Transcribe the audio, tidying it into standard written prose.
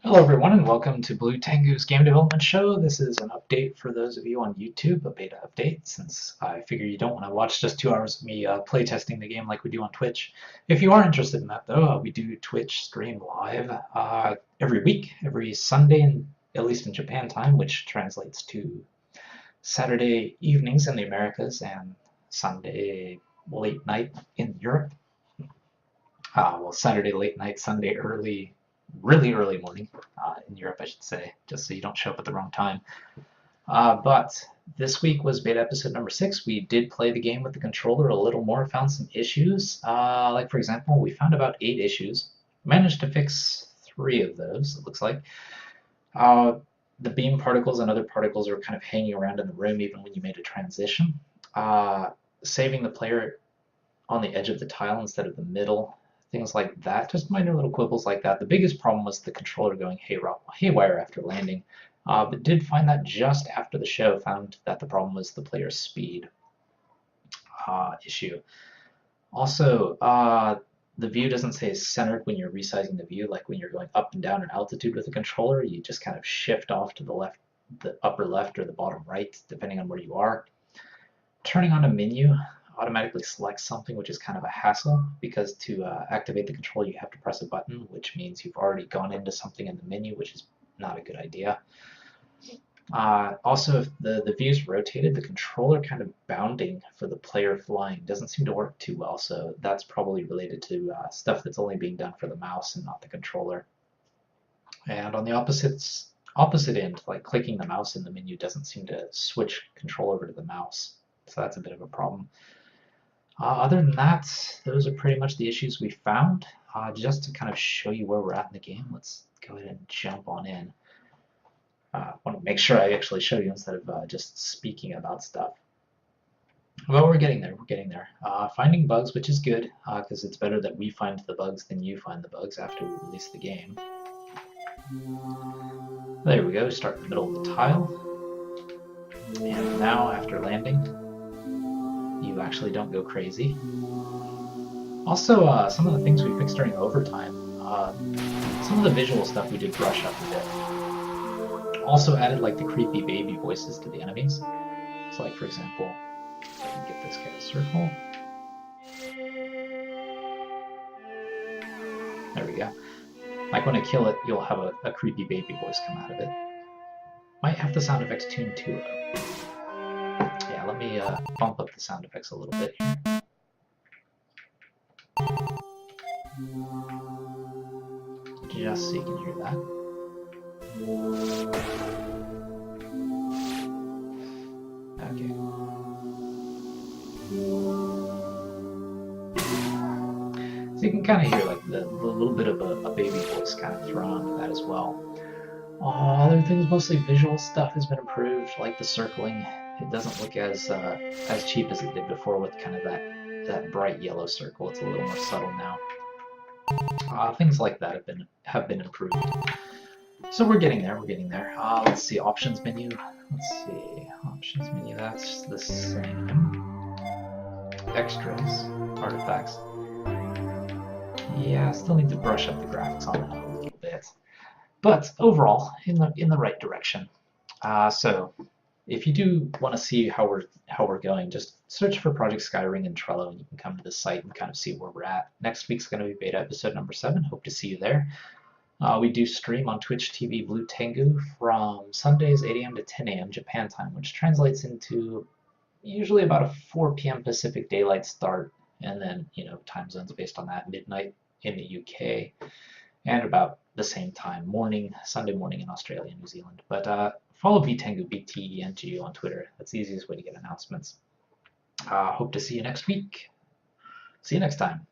Hello everyone and welcome to Blue Tengu's Game Development Show. This is an update for those of you on YouTube, a beta update, since I figure you don't want to watch just 2 hours of me playtesting the game like we do on Twitch. If you are interested in that though, we do Twitch stream live every week, every Sunday, at least in Japan time, which translates to Saturday evenings in the Americas and Sunday late night in Europe. Well, Saturday late night, Sunday really early morning in Europe, I should say, just so you don't show up at the wrong time. But this week was beta episode number 6. We did play the game with the controller a little more, found some issues. Like, for example, we found about 8 issues. Managed to fix 3 of those, it looks like. The beam particles and other particles are kind of hanging around in the room even when you made a transition. Saving the player on the edge of the tile instead of the middle. Things like that, just minor little quibbles like that. The biggest problem was the controller going haywire after landing, but did find that just after the show, found that the problem was the player's speed issue. Also, the view doesn't stay centered when you're resizing the view, like when you're going up and down in altitude with the controller, you just kind of shift off to the left, the upper left or the bottom right, depending on where you are. Turning on a menu automatically selects something, which is kind of a hassle because to activate the control you have to press a button, which means you've already gone into something in the menu, which is not a good idea. Also, if the view's rotated, the controller kind of bounding for the player flying doesn't seem to work too well, so that's probably related to stuff that's only being done for the mouse and not the controller. And on the opposite end, like clicking the mouse in the menu doesn't seem to switch control over to the mouse, so that's a bit of a problem. Other than that, those are pretty much the issues we found. Just to kind of show you where we're at in the game, let's go ahead and jump on in. I want to make sure I actually show you instead of just speaking about stuff. Well, we're getting there, finding bugs, which is good, because it's better that we find the bugs than you find the bugs after we release the game. There we go, start in the middle of the tile. And now, after landing, you actually don't go crazy. Also, some of the things we fixed during overtime, some of the visual stuff we did brush up a bit. Also added like the creepy baby voices to the enemies. So like, for example, if I can get this guy to circle. There we go. Like when I kill it, you'll have a creepy baby voice come out of it. Might have the sound effects tuned too low. Yeah, let me bump up the sound effects a little bit here. Just so you can hear that. Okay. So you can kind of hear like the little bit of a baby voice kind of thrown onto that as well. Other things, mostly visual stuff has been improved, like the circling. It doesn't look as cheap as it did before with kind of that bright yellow circle. It's a little more subtle now. Things like that have been improved. So we're getting there. Let's see, options menu. Options menu. That's the same. Extras, artifacts. Yeah, still need to brush up the graphics on that a little bit, but overall in the right direction. So if you do want to see how we're going, just search for Project Skyring in Trello and you can come to the site and kind of see where we're at. Next week's going to be beta episode number 7. Hope to see you there. We do stream on Twitch TV Blue Tengu from Sundays 8 a.m. to 10 a.m. Japan time, which translates into usually about a 4 p.m. Pacific daylight start, and then time zones based on that, midnight in the UK, and about the same time, Sunday morning in Australia and New Zealand. But follow BTengu, BTENGU on Twitter. That's the easiest way to get announcements. Hope to see you next week. See you next time.